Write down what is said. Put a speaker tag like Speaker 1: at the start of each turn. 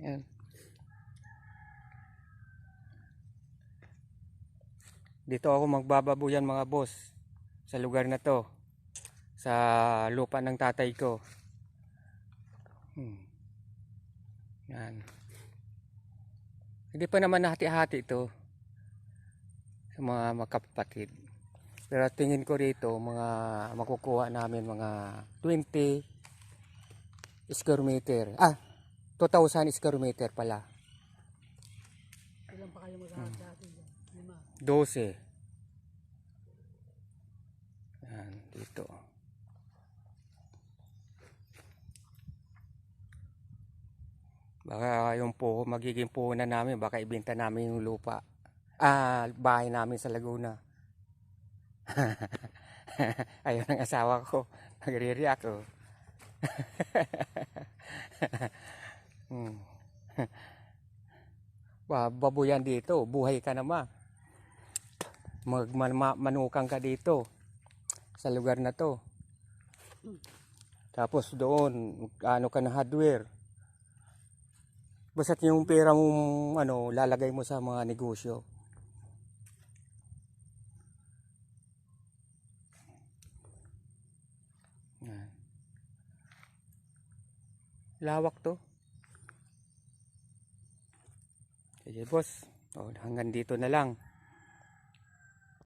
Speaker 1: Yan. Dito ako magbababuyan mga boss. Sa lugar na to. Sa lupa ng tatay ko. Yan. Hindi pa naman hati-hati ito sa mga magkapatid. Pero tingin ko rito mga makukuha namin mga 20 square meter. 2,000 square meter pala.
Speaker 2: Ilan pa kayo magkakaroon dati?
Speaker 1: 12. Yan, dito. Baka yung magiging puhunan namin, baka ibenta namin yung lupa. Bahay namin sa Laguna. Ayun ang asawa ko. Nagre-react oh. Babuyan dito, buhay ka naman. Manukang ka dito sa lugar na to. Tapos doon, ano ka na hardware. Basta't yung pera mong lalagay mo sa mga negosyo. Yan. Lawak to. Sige boss, hanggang dito na lang.